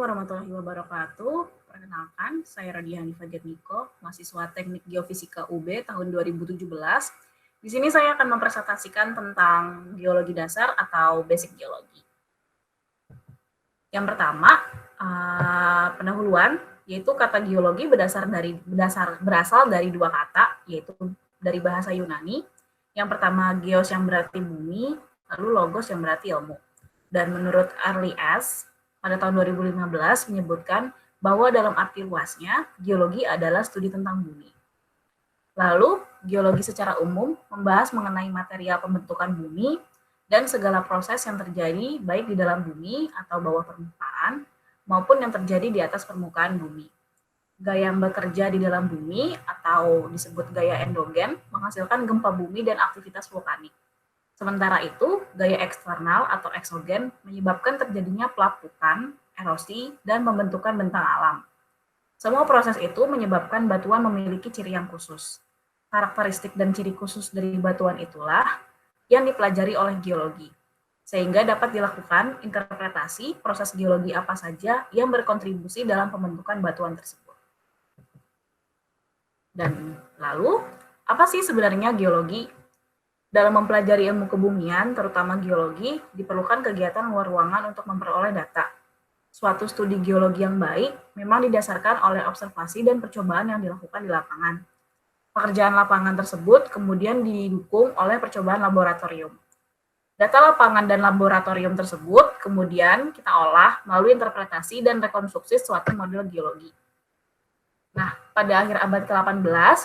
warahmatullahi wabarakatuh. Perkenalkan, saya Radia Hanifah Jatmiko, mahasiswa Teknik Geofisika UB tahun 2017. Di sini saya akan mempresentasikan tentang geologi dasar atau basic geologi. Yang pertama, pendahuluan, yaitu kata geologi berasal dari dua kata, yaitu dari bahasa Yunani. Yang pertama geos yang berarti bumi, lalu logos yang berarti ilmu. Dan menurut Early S, pada tahun 2015 menyebutkan bahwa dalam arti luasnya, geologi adalah studi tentang bumi. Lalu, geologi secara umum membahas mengenai material pembentukan bumi dan segala proses yang terjadi baik di dalam bumi atau bawah permukaan, maupun yang terjadi di atas permukaan bumi. Gaya yang bekerja di dalam bumi atau disebut gaya endogen menghasilkan gempa bumi dan aktivitas vulkanik. Sementara itu, gaya eksternal atau eksogen menyebabkan terjadinya pelapukan, erosi, dan pembentukan bentang alam. Semua proses itu menyebabkan batuan memiliki ciri yang khusus. Karakteristik dan ciri khusus dari batuan itulah yang dipelajari oleh geologi, sehingga dapat dilakukan interpretasi proses geologi apa saja yang berkontribusi dalam pembentukan batuan tersebut. Dan lalu, apa sih sebenarnya geologi? Dalam mempelajari ilmu kebumian, terutama geologi, diperlukan kegiatan luar ruangan untuk memperoleh data. Suatu studi geologi yang baik memang didasarkan oleh observasi dan percobaan yang dilakukan di lapangan. Pekerjaan lapangan tersebut kemudian didukung oleh percobaan laboratorium. Data lapangan dan laboratorium tersebut kemudian kita olah melalui interpretasi dan rekonstruksi suatu model geologi. Nah, pada akhir abad ke-18,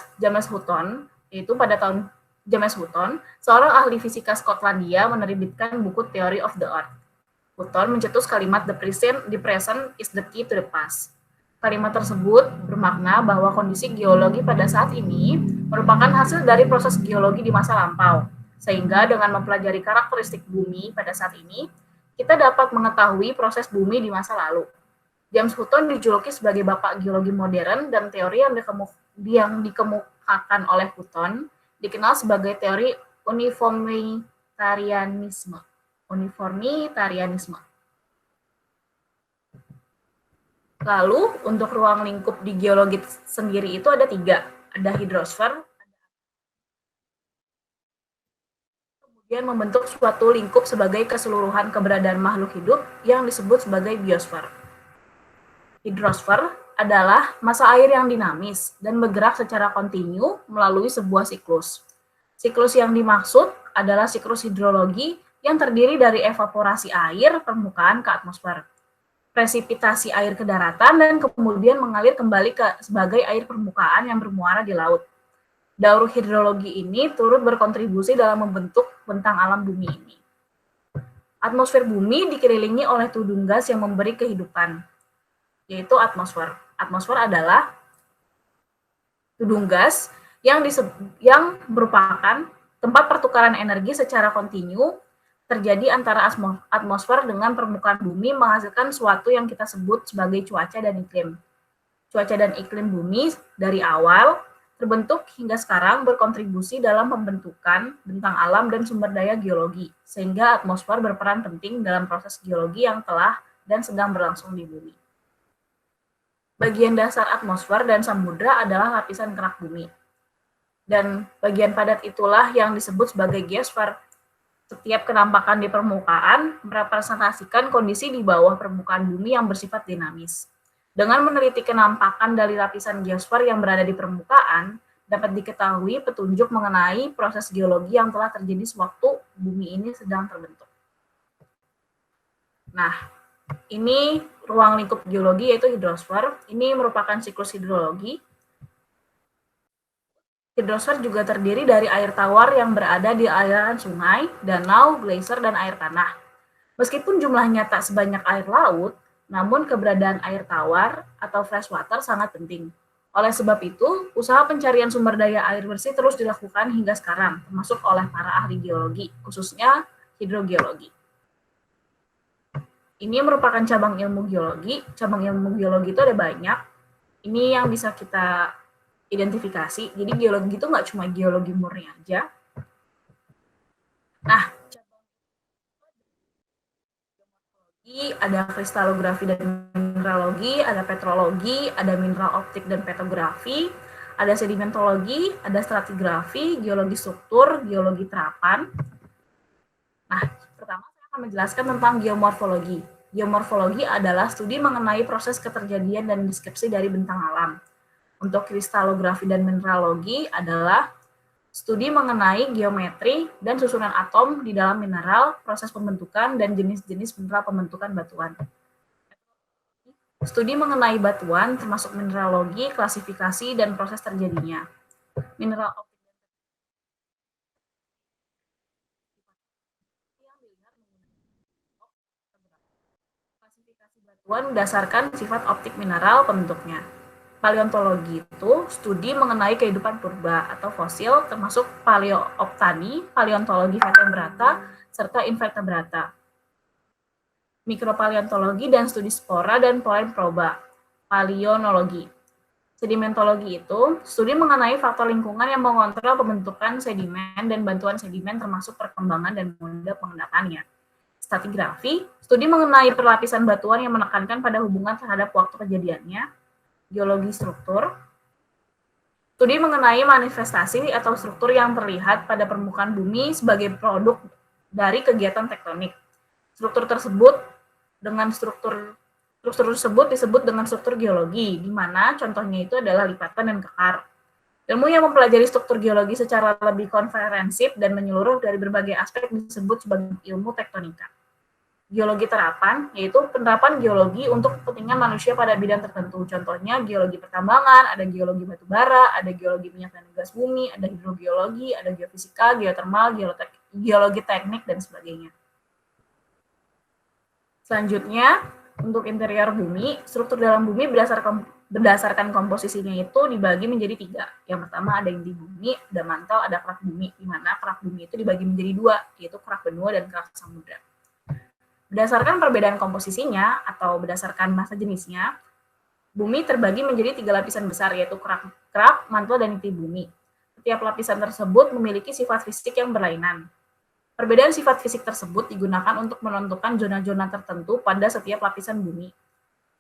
James Hutton, seorang ahli fisika Skotlandia, menerbitkan buku Theory of the Earth. Hutton mencetus kalimat the present is the key to the past. Kalimat tersebut bermakna bahwa kondisi geologi pada saat ini merupakan hasil dari proses geologi di masa lampau. Sehingga dengan mempelajari karakteristik bumi pada saat ini, kita dapat mengetahui proses bumi di masa lalu. James Hutton dijuluki sebagai bapak geologi modern dan teori yang dikemukakan oleh Hutton dikenal sebagai teori uniformitarianisme. Lalu, untuk ruang lingkup di geologi sendiri itu ada 3. Ada hidrosfer, kemudian membentuk suatu lingkup sebagai keseluruhan keberadaan makhluk hidup yang disebut sebagai biosfer. Hidrosfer adalah massa air yang dinamis dan bergerak secara kontinu melalui sebuah siklus. Siklus yang dimaksud adalah siklus hidrologi yang terdiri dari evaporasi air permukaan ke atmosfer, presipitasi air ke daratan, dan kemudian mengalir kembali sebagai air permukaan yang bermuara di laut. Daur hidrologi ini turut berkontribusi dalam membentuk bentang alam bumi ini. Atmosfer bumi dikelilingi oleh tudung gas yang memberi kehidupan, yaitu atmosfer. Atmosfer adalah tudung gas yang merupakan tempat pertukaran energi secara kontinu terjadi antara atmosfer dengan permukaan bumi, menghasilkan suatu yang kita sebut sebagai cuaca dan iklim. Cuaca dan iklim bumi dari awal terbentuk hingga sekarang berkontribusi dalam pembentukan bentang alam dan sumber daya geologi, sehingga atmosfer berperan penting dalam proses geologi yang telah dan sedang berlangsung di bumi. Bagian dasar atmosfer dan samudra adalah lapisan kerak bumi. Dan bagian padat itulah yang disebut sebagai geosfer. Setiap kenampakan di permukaan merepresentasikan kondisi di bawah permukaan bumi yang bersifat dinamis. Dengan meneliti kenampakan dari lapisan geosfer yang berada di permukaan, dapat diketahui petunjuk mengenai proses geologi yang telah terjadi sewaktu bumi ini sedang terbentuk. Nah, ini ruang lingkup geologi yaitu hidrosfer. Ini merupakan siklus hidrologi. Hidrosfer juga terdiri dari air tawar yang berada di aliran sungai, danau, geyser, dan air tanah. Meskipun jumlahnya tak sebanyak air laut, namun keberadaan air tawar atau freshwater sangat penting. Oleh sebab itu, usaha pencarian sumber daya air bersih terus dilakukan hingga sekarang, termasuk oleh para ahli geologi, khususnya hidrogeologi. Ini merupakan cabang ilmu geologi. Cabang ilmu geologi itu ada banyak. Ini yang bisa kita identifikasi. Jadi geologi itu nggak cuma geologi murni aja. Nah, ada kristalografi dan mineralogi, ada petrologi, ada mineral optik dan petrografi, ada sedimentologi, ada stratigrafi, geologi struktur, geologi terapan. Nah, pertama saya akan menjelaskan tentang geomorfologi. Geomorfologi adalah studi mengenai proses keterjadian dan deskripsi dari bentang alam. Untuk kristalografi dan mineralogi adalah studi mengenai geometri dan susunan atom di dalam mineral, proses pembentukan, dan jenis-jenis mineral pembentukan batuan. Studi mengenai batuan termasuk mineralogi, klasifikasi, dan proses terjadinya. Mineral optik klasifikasi batuan berdasarkan sifat optik mineral pembentuknya. Paleontologi itu studi mengenai kehidupan purba atau fosil termasuk paleooptani, paleontologi vertebrata, serta invertebrata. Mikropaleontologi dan studi spora dan polen proba, paleontologi. Sedimentologi itu studi mengenai faktor lingkungan yang mengontrol pembentukan sedimen dan bantuan sedimen termasuk perkembangan dan mode pengendapannya. Stratigrafi, studi mengenai perlapisan batuan yang menekankan pada hubungan terhadap waktu kejadiannya. Geologi struktur, studi mengenai manifestasi atau struktur yang terlihat pada permukaan bumi sebagai produk dari kegiatan tektonik. Struktur tersebut disebut dengan struktur geologi, di mana contohnya itu adalah lipatan dan kekar. Ilmu yang mempelajari struktur geologi secara lebih komprehensif dan menyeluruh dari berbagai aspek disebut sebagai ilmu tektonika. Geologi terapan, yaitu penerapan geologi untuk kepentingan manusia pada bidang tertentu. Contohnya geologi pertambangan, ada geologi batu bara, ada geologi minyak dan gas bumi, ada hidrogeologi, ada geofisika, geotermal, geologi teknik, dan sebagainya. Selanjutnya, untuk interior bumi, struktur dalam bumi berdasarkan komposisinya itu dibagi menjadi 3. Yang pertama ada inti bumi, ada mantel, ada kerak bumi, di mana kerak bumi itu dibagi menjadi 2, yaitu kerak benua dan kerak samudra. Berdasarkan perbedaan komposisinya atau berdasarkan massa jenisnya, bumi terbagi menjadi 3 lapisan besar, yaitu kerak, mantel, dan inti bumi. Setiap lapisan tersebut memiliki sifat fisik yang berlainan. Perbedaan sifat fisik tersebut digunakan untuk menentukan zona-zona tertentu pada setiap lapisan bumi.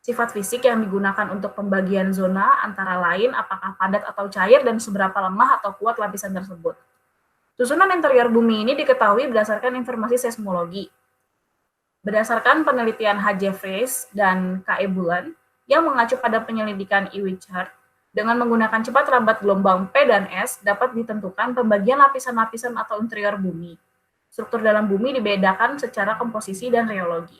Sifat fisik yang digunakan untuk pembagian zona antara lain apakah padat atau cair dan seberapa lemah atau kuat lapisan tersebut. Susunan interior bumi ini diketahui berdasarkan informasi seismologi. Berdasarkan penelitian H. Jeffreys dan K. E. Bullen yang mengacu pada penyelidikan E. Wishart, dengan menggunakan cepat lambat gelombang P dan S dapat ditentukan pembagian lapisan-lapisan atau interior bumi. Struktur dalam bumi dibedakan secara komposisi dan reologi.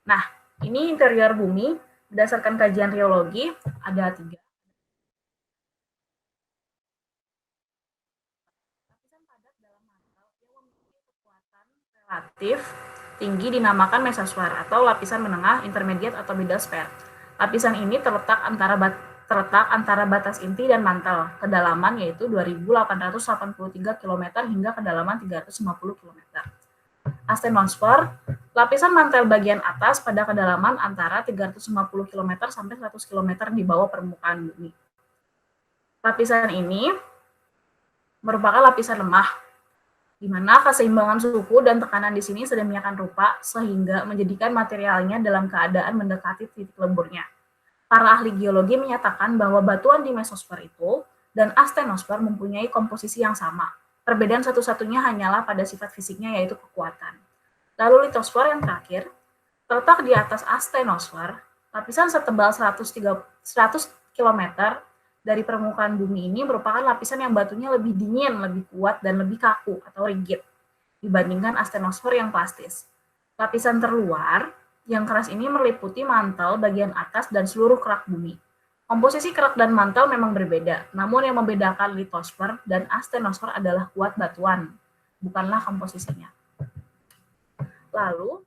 Nah, ini interior bumi berdasarkan kajian reologi ada 3. Lapisan padat dalam mantel yang memiliki kekuatan relatif tinggi dinamakan mesosfer atau lapisan menengah, intermediate atau middle sphere. Lapisan ini terletak antara batas inti dan mantel, kedalaman yaitu 2.883 km hingga kedalaman 350 km. Astenosfer, lapisan mantel bagian atas pada kedalaman antara 350 km sampai 100 km di bawah permukaan bumi. Lapisan ini merupakan lapisan lemah, di mana keseimbangan suhu dan tekanan di sini sedemikian rupa sehingga menjadikan materialnya dalam keadaan mendekati titik leburnya. Para ahli geologi menyatakan bahwa batuan di mesosfer itu dan astenosfer mempunyai komposisi yang sama. Perbedaan satu-satunya hanyalah pada sifat fisiknya yaitu kekuatan. Lalu litosfer yang terakhir, terletak di atas astenosfer, lapisan setebal 100 km dari permukaan bumi ini merupakan lapisan yang batunya lebih dingin, lebih kuat, dan lebih kaku atau rigid dibandingkan astenosfer yang plastis. Lapisan terluar yang keras ini meliputi mantel bagian atas dan seluruh kerak bumi. Komposisi kerak dan mantel memang berbeda, namun yang membedakan litosfer dan astenosfer adalah kuat batuan, bukanlah komposisinya. Lalu,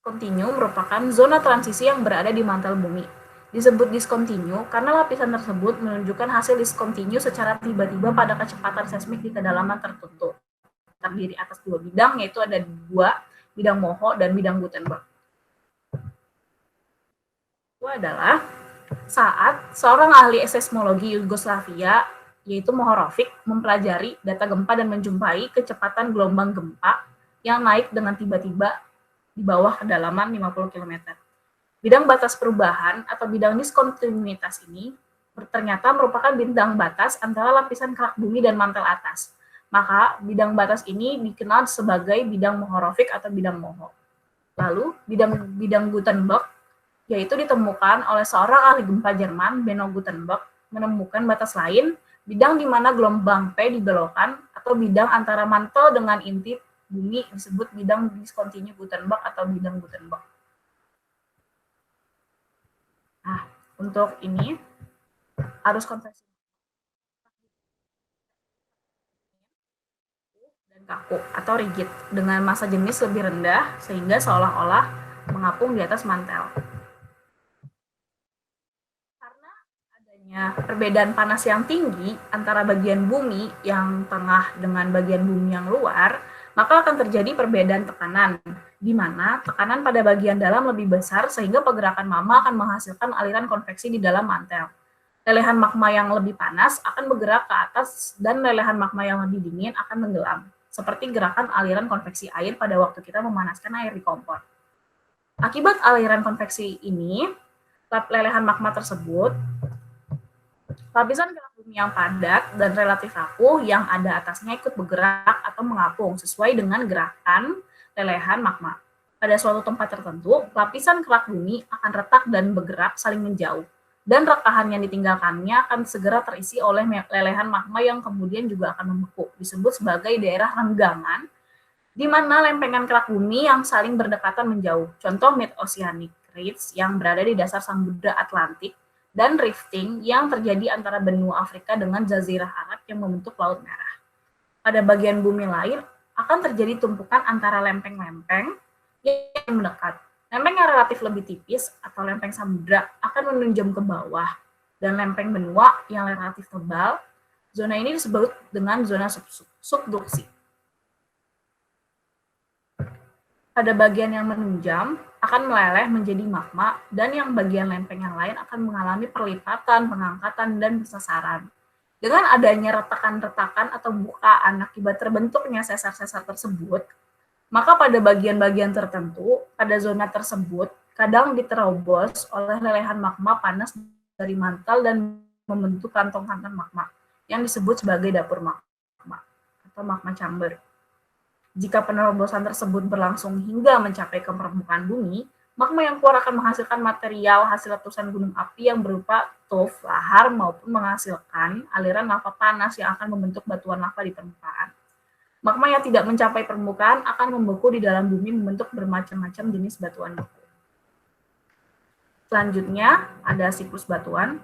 discontinue merupakan zona transisi yang berada di mantel bumi. Disebut discontinue karena lapisan tersebut menunjukkan hasil discontinue secara tiba-tiba pada kecepatan seismik di kedalaman tertentu. Terdiri atas 2 bidang, yaitu ada 2, bidang Moho dan bidang Gutenberg. Itu adalah saat seorang ahli seismologi Yugoslavia, yaitu Mohorovic, mempelajari data gempa dan menjumpai kecepatan gelombang gempa yang naik dengan tiba-tiba di bawah kedalaman 50 km. Bidang batas perubahan atau bidang diskontinuitas ini ternyata merupakan bidang batas antara lapisan kerak bumi dan mantel atas. Maka bidang batas ini dikenal sebagai bidang mohorovik atau bidang moho. Lalu bidang Gutenberg yaitu ditemukan oleh seorang ahli gempa Jerman, Benno Gutenberg, menemukan batas lain, bidang di mana gelombang P dibelokkan, atau bidang antara mantel dengan inti bumi disebut bidang diskontinu Gutenberg atau bidang Gutenberg. Nah, untuk ini, arus konveksi dan kaku atau rigid, dengan massa jenis lebih rendah, sehingga seolah-olah mengapung di atas mantel. Perbedaan panas yang tinggi antara bagian bumi yang tengah dengan bagian bumi yang luar, maka akan terjadi perbedaan tekanan, di mana tekanan pada bagian dalam lebih besar sehingga pergerakan mama akan menghasilkan aliran konveksi di dalam mantel. Lelehan magma yang lebih panas akan bergerak ke atas dan lelehan magma yang lebih dingin akan tenggelam, seperti gerakan aliran konveksi air pada waktu kita memanaskan air di kompor. Akibat aliran konveksi ini, lelehan magma tersebut lapisan kerak bumi yang padat dan relatif rapuh yang ada atasnya ikut bergerak atau mengapung sesuai dengan gerakan lelehan magma. Pada suatu tempat tertentu, lapisan kerak bumi akan retak dan bergerak saling menjauh, dan rekahan yang ditinggalkannya akan segera terisi oleh lelehan magma yang kemudian juga akan membeku, disebut sebagai daerah renggangan, di mana lempengan kerak bumi yang saling berdekatan menjauh. Contoh mid-oceanic ridge yang berada di dasar Samudra Atlantik, dan rifting yang terjadi antara benua Afrika dengan Jazirah Arab yang membentuk Laut Merah. Pada bagian bumi lain akan terjadi tumpukan antara lempeng-lempeng yang mendekat. Lempeng yang relatif lebih tipis atau lempeng samudra akan menunjam ke bawah, dan lempeng benua yang relatif tebal, zona ini disebut dengan zona subduksi. Pada bagian yang menunjam akan meleleh menjadi magma, dan yang bagian lempeng yang lain akan mengalami perlipatan, pengangkatan, dan besasaran. Dengan adanya retakan-retakan atau bukaan akibat terbentuknya sesar-sesar tersebut, maka pada bagian-bagian tertentu, pada zona tersebut, kadang diterobos oleh lelehan magma panas dari mantel dan membentuk kantong-kantong magma, yang disebut sebagai dapur magma, atau magma chamber. Jika penerobosan tersebut berlangsung hingga mencapai ke permukaan bumi, magma yang keluar akan menghasilkan material hasil letusan gunung api yang berupa tuff, lahar, maupun menghasilkan aliran lava panas yang akan membentuk batuan lava di permukaan. Magma yang tidak mencapai permukaan akan membeku di dalam bumi membentuk bermacam-macam jenis batuan beku. Selanjutnya, ada siklus batuan.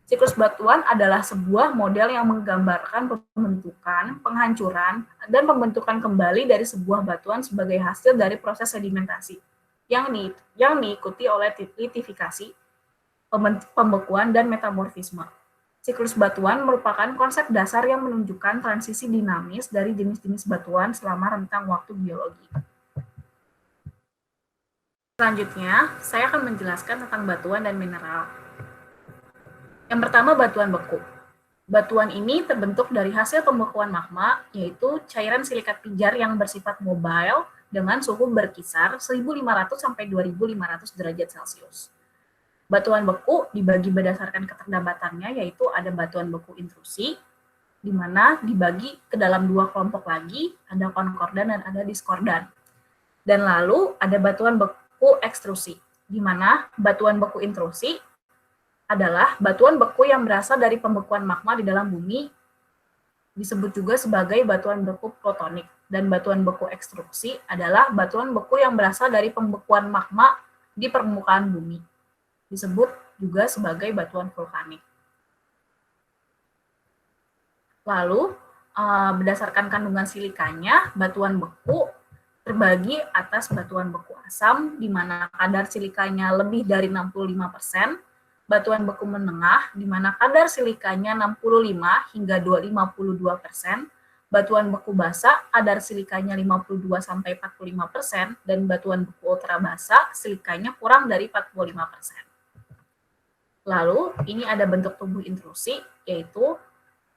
Siklus batuan adalah sebuah model yang menggambarkan pembentukan, penghancuran, dan pembentukan kembali dari sebuah batuan sebagai hasil dari proses sedimentasi yang diikuti oleh litifikasi, pembekuan, dan metamorfisme. Siklus batuan merupakan konsep dasar yang menunjukkan transisi dinamis dari jenis-jenis batuan selama rentang waktu geologi. Selanjutnya, saya akan menjelaskan tentang batuan dan mineral. Yang pertama, batuan beku. Batuan ini terbentuk dari hasil pembekuan magma, yaitu cairan silikat pijar yang bersifat mobile dengan suhu berkisar 1.500 sampai 2.500 derajat Celcius. Batuan beku dibagi berdasarkan keterdapatannya, yaitu ada batuan beku intrusi, di mana dibagi ke dalam dua kelompok lagi, ada konkordan dan ada diskordan. Dan lalu ada batuan beku ekstrusi, di mana batuan beku intrusi adalah batuan beku yang berasal dari pembekuan magma di dalam bumi, disebut juga sebagai batuan beku plutonik, dan batuan beku ekstrusi adalah batuan beku yang berasal dari pembekuan magma di permukaan bumi, disebut juga sebagai batuan vulkanik. Lalu, berdasarkan kandungan silikanya, batuan beku terbagi atas batuan beku asam, di mana kadar silikanya lebih dari 65%, batuan beku menengah, di mana kadar silikanya 65 hingga 52%, batuan beku basa, kadar silikanya 52 sampai 45%, dan batuan beku ultra basa, silikanya kurang dari 45%. Lalu, ini ada bentuk tubuh intrusi, yaitu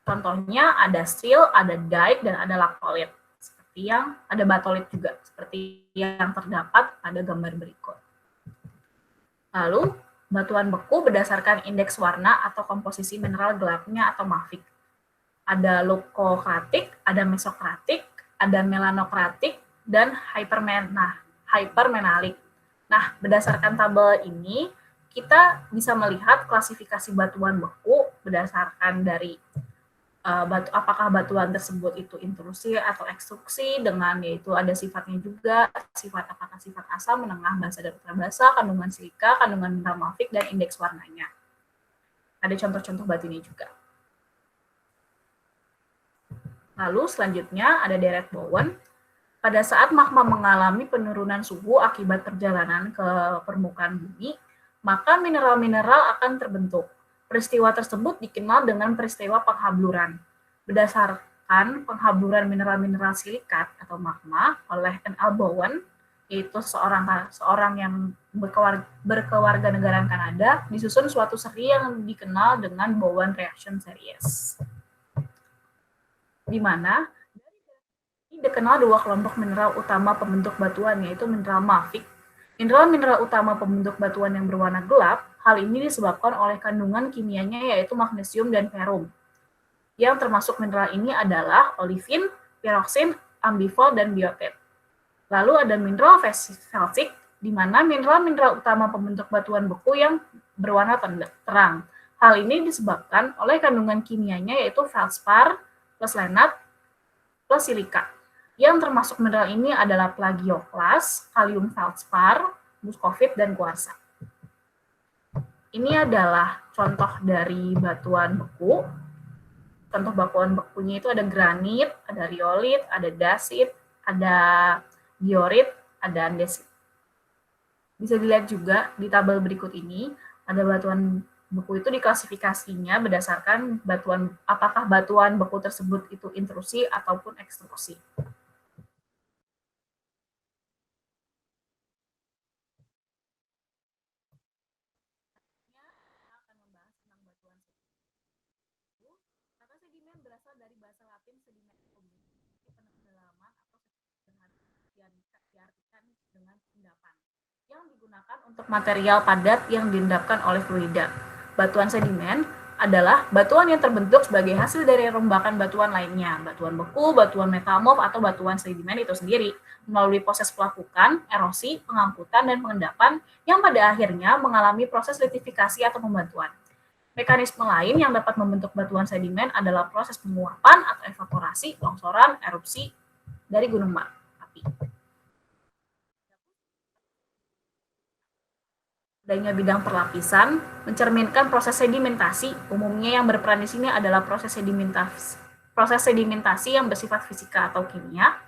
contohnya ada sil, ada dike, dan ada laktolit. Seperti seperti yang ada batolit juga, seperti yang terdapat pada gambar berikut. Lalu, batuan beku berdasarkan indeks warna atau komposisi mineral gelapnya atau mafik. Ada leukoklatik, ada mesokratik, ada melanokratik, dan hypermenalik. Nah, berdasarkan tabel ini, kita bisa melihat klasifikasi batuan beku berdasarkan dari apakah batuan tersebut itu intrusi atau ekstruksi, dengan yaitu ada sifatnya juga, apakah sifat asam, menengah, basa, dan ultrabasa, kandungan silika, kandungan mineral mafik, dan indeks warnanya. Ada contoh-contoh batunya juga. Lalu selanjutnya ada deret Bowen. Pada saat magma mengalami penurunan suhu akibat perjalanan ke permukaan bumi, maka mineral-mineral akan terbentuk. Peristiwa tersebut dikenal dengan peristiwa penghabluran. Berdasarkan penghabluran mineral-mineral silikat atau magma oleh N.L. Bowen, yaitu seorang yang berkewarganegaraan Kanada, disusun suatu seri yang dikenal dengan Bowen Reaction Series, di mana dikenal dua kelompok mineral utama pembentuk batuan, yaitu mineral mafik. Mineral-mineral utama pembentuk batuan yang berwarna gelap, hal ini disebabkan oleh kandungan kimianya yaitu magnesium dan ferum. Yang termasuk mineral ini adalah olivin, piroksin, ambifol, dan biotit. Lalu ada mineral felsic, di mana mineral-mineral utama pembentuk batuan beku yang berwarna terang. Hal ini disebabkan oleh kandungan kimianya yaitu feldspar plus lenat plus silika. Yang termasuk mineral ini adalah plagioklas, kalium feldspar, muskovit, dan kuarsa. Ini adalah contoh dari batuan beku. Contoh batuan bekunya itu ada granit, ada riolit, ada dasit, ada diorit, ada andesit. Bisa dilihat juga di tabel berikut ini, ada batuan beku itu diklasifikasinya berdasarkan apakah batuan beku tersebut itu intrusi ataupun ekstrusi. Kata sedimen berasal dari bahasa Latin sedimentum, pendalaman atau diartikan dengan endapan, yang digunakan untuk material padat yang diendapkan oleh fluida. Batuan sedimen adalah batuan yang terbentuk sebagai hasil dari rombakan batuan lainnya, batuan beku, batuan metamorf, atau batuan sedimen itu sendiri, melalui proses pelapukan, erosi, pengangkutan, dan pengendapan, yang pada akhirnya mengalami proses litifikasi atau pembatuan. Mekanisme lain yang dapat membentuk batuan sedimen adalah proses penguapan atau evaporasi, longsoran, erupsi dari gunung api. Adanya bidang perlapisan mencerminkan proses sedimentasi. Umumnya yang berperan di sini adalah proses sedimentasi yang bersifat fisika atau kimia,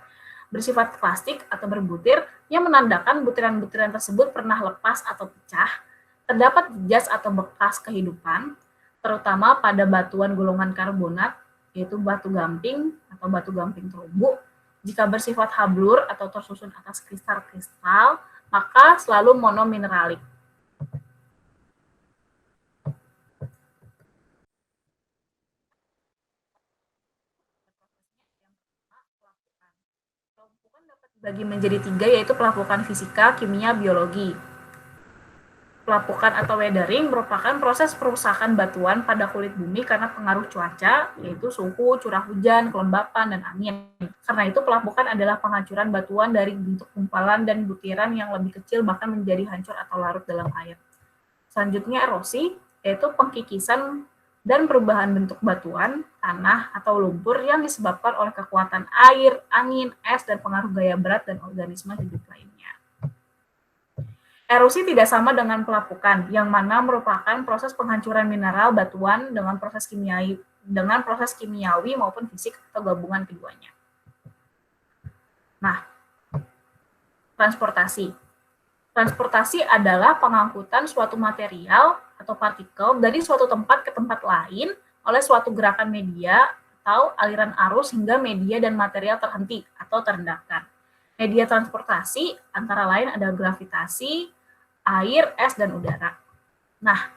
bersifat plastik atau berbutir, yang menandakan butiran-butiran tersebut pernah lepas atau pecah. Terdapat jas atau bekas kehidupan, terutama pada batuan golongan karbonat, yaitu batu gamping atau batu gamping terumbu. Jika bersifat hablur atau tersusun atas kristal-kristal, maka selalu monomineralik. Pelapukan dapat dibagi menjadi 3, yaitu pelapukan fisika, kimia, biologi. Pelapukan atau weathering merupakan proses perusakan batuan pada kulit bumi karena pengaruh cuaca, yaitu suhu, curah hujan, kelembapan, dan angin. Karena itu pelapukan adalah penghancuran batuan dari bentuk gumpalan dan butiran yang lebih kecil bahkan menjadi hancur atau larut dalam air. Selanjutnya erosi, yaitu pengkikisan dan perubahan bentuk batuan, tanah, atau lumpur yang disebabkan oleh kekuatan air, angin, es, dan pengaruh gaya berat dan organisme hidup lainnya. Erosi tidak sama dengan pelapukan, yang mana merupakan proses penghancuran mineral batuan dengan proses kimiawi maupun fisik atau gabungan keduanya. Nah, transportasi. Transportasi adalah pengangkutan suatu material atau partikel dari suatu tempat ke tempat lain oleh suatu gerakan media atau aliran arus hingga media dan material terhenti atau terendahkan. Media transportasi antara lain ada gravitasi, air, es, dan udara. Nah,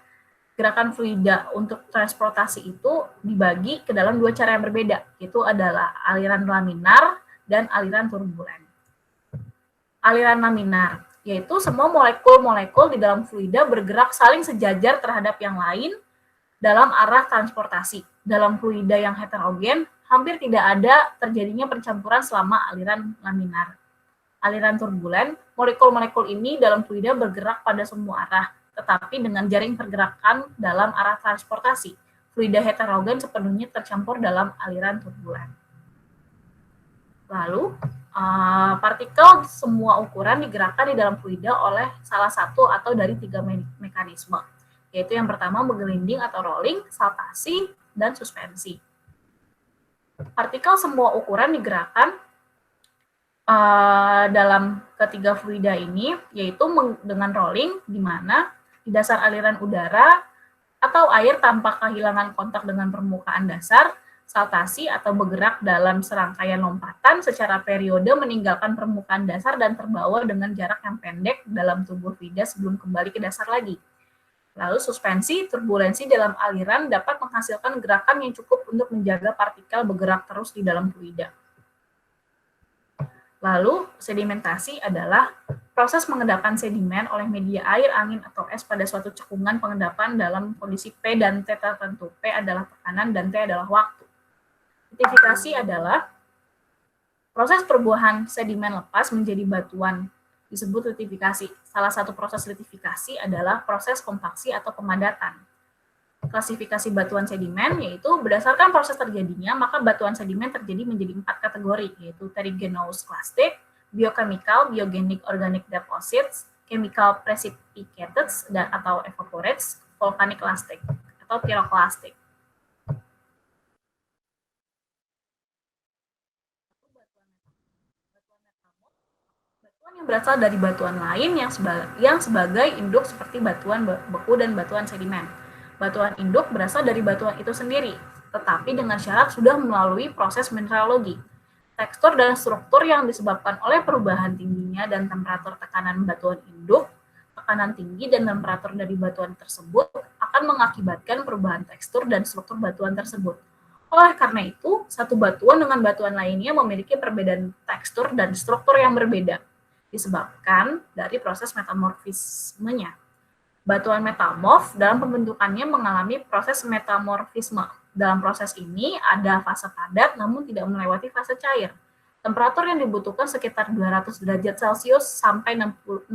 gerakan fluida untuk transportasi itu dibagi ke dalam 2 cara yang berbeda, yaitu adalah aliran laminar dan aliran turbulen. Aliran laminar, yaitu semua molekul-molekul di dalam fluida bergerak saling sejajar terhadap yang lain dalam arah transportasi. Dalam fluida yang heterogen, hampir tidak ada terjadinya percampuran selama aliran laminar. Aliran turbulen, molekul-molekul ini dalam fluida bergerak pada semua arah, tetapi dengan jaring pergerakan dalam arah transportasi. Fluida heterogen sepenuhnya tercampur dalam aliran turbulen. Lalu, partikel semua ukuran digerakkan di dalam fluida oleh salah satu atau dari 3 mekanisme, yaitu yang pertama menggelinding atau rolling, saltasi, dan suspensi. Partikel semua ukuran digerakkan dalam ketiga fluida ini, yaitu dengan rolling, di mana di dasar aliran udara atau air tanpa kehilangan kontak dengan permukaan dasar, saltasi atau bergerak dalam serangkaian lompatan secara periode meninggalkan permukaan dasar dan terbawa dengan jarak yang pendek dalam tubuh fluida sebelum kembali ke dasar lagi. Lalu suspensi, turbulensi dalam aliran dapat menghasilkan gerakan yang cukup untuk menjaga partikel bergerak terus di dalam fluida. Lalu, sedimentasi adalah proses mengendapkan sedimen oleh media air, angin, atau es pada suatu cekungan pengendapan dalam kondisi P dan T tertentu. P adalah tekanan dan T adalah waktu. Litifikasi adalah proses perbuahan sedimen lepas menjadi batuan, disebut litifikasi. Salah satu proses litifikasi adalah proses kompaksi atau pemadatan. Klasifikasi batuan sedimen, yaitu berdasarkan proses terjadinya, maka batuan sedimen terjadi menjadi 4 kategori, yaitu terrigenous clastic, biochemical, biogenic organic deposits, chemical precipitated, dan atau evaporates, volcanic clastic, atau pyroclastic. Batuan yang berasal dari batuan lain yang sebagai induk seperti batuan beku dan batuan sedimen. Batuan induk berasal dari batuan itu sendiri, tetapi dengan syarat sudah melalui proses mineralogi. Tekstur dan struktur yang disebabkan oleh perubahan tingginya dan temperatur tekanan batuan induk, tekanan tinggi dan temperatur dari batuan tersebut akan mengakibatkan perubahan tekstur dan struktur batuan tersebut. Oleh karena itu, satu batuan dengan batuan lainnya memiliki perbedaan tekstur dan struktur yang berbeda, disebabkan dari proses metamorfismenya. Batuan metamorf dalam pembentukannya mengalami proses metamorfisme. Dalam proses ini ada fase padat namun tidak melewati fase cair. Temperatur yang dibutuhkan sekitar 200 derajat Celcius sampai 6.500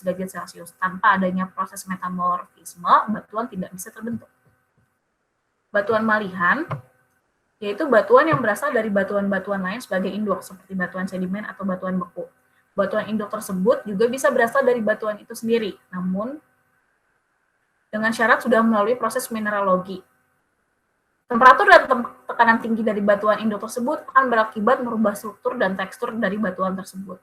derajat Celcius. Tanpa adanya proses metamorfisme, batuan tidak bisa terbentuk. Batuan malihan, yaitu batuan yang berasal dari batuan-batuan lain sebagai induk, seperti batuan sedimen atau batuan beku. Batuan induk tersebut juga bisa berasal dari batuan itu sendiri, namun dengan syarat sudah melalui proses mineralogi. Temperatur dan tekanan tinggi dari batuan induk tersebut akan berakibat merubah struktur dan tekstur dari batuan tersebut.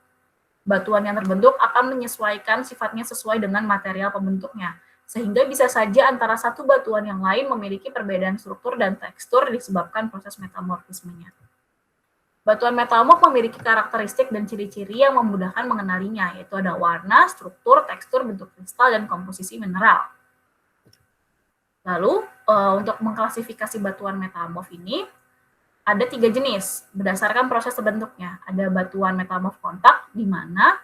Batuan yang terbentuk akan menyesuaikan sifatnya sesuai dengan material pembentuknya, sehingga bisa saja antara satu batuan yang lain memiliki perbedaan struktur dan tekstur disebabkan proses metamorfismenya. Batuan metamorf memiliki karakteristik dan ciri-ciri yang memudahkan mengenalinya, yaitu ada warna, struktur, tekstur, bentuk kristal, dan komposisi mineral. Lalu, untuk mengklasifikasi batuan metamorf ini, ada 3 jenis berdasarkan proses terbentuknya. Ada batuan metamorf kontak, di mana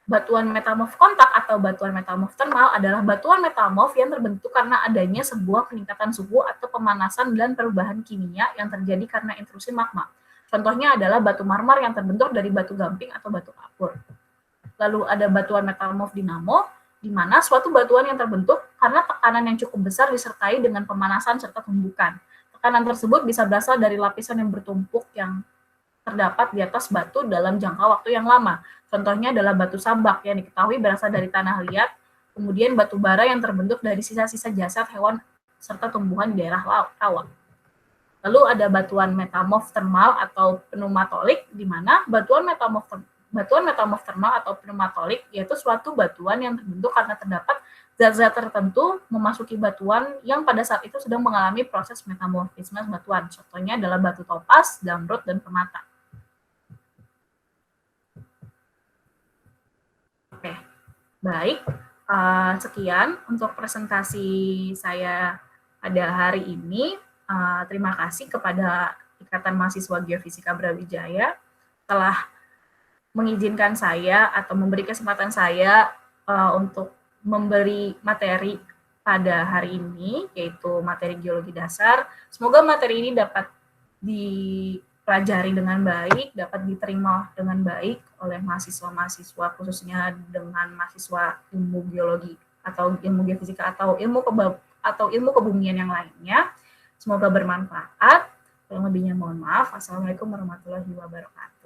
batuan metamorf kontak atau batuan metamorf termal adalah batuan metamorf yang terbentuk karena adanya sebuah peningkatan suhu atau pemanasan dan perubahan kimia yang terjadi karena intrusi magma. Contohnya adalah batu marmer yang terbentuk dari batu gamping atau batu kapur. Lalu ada batuan metamorf dinamo, di mana suatu batuan yang terbentuk karena tekanan yang cukup besar disertai dengan pemanasan serta tumbukan. Tekanan tersebut bisa berasal dari lapisan yang bertumpuk yang terdapat di atas batu dalam jangka waktu yang lama. Contohnya adalah batu sabak yang diketahui berasal dari tanah liat, kemudian batu bara yang terbentuk dari sisa-sisa jasad hewan serta tumbuhan di daerah rawa. Lalu ada batuan metamorf termal atau pneumatolik, di mana batuan metamorf termal atau pneumatolik yaitu suatu batuan yang terbentuk karena terdapat zat-zat tertentu memasuki batuan yang pada saat itu sedang mengalami proses metamorfisme batuan. Contohnya adalah batu topas, zamrud, dan permata. Oke, baik. Sekian untuk presentasi saya pada hari ini. Terima kasih kepada Ikatan Mahasiswa Geofisika Brawijaya telah mengizinkan saya atau memberi kesempatan saya untuk memberi materi pada hari ini, yaitu materi geologi dasar. Semoga materi ini dapat dipelajari dengan baik, dapat diterima dengan baik oleh mahasiswa-mahasiswa, khususnya dengan mahasiswa ilmu geologi atau ilmu geofisika atau ilmu kebumian yang lainnya. Semoga bermanfaat. Kurang lebihnya mohon maaf. Assalamualaikum warahmatullahi wabarakatuh.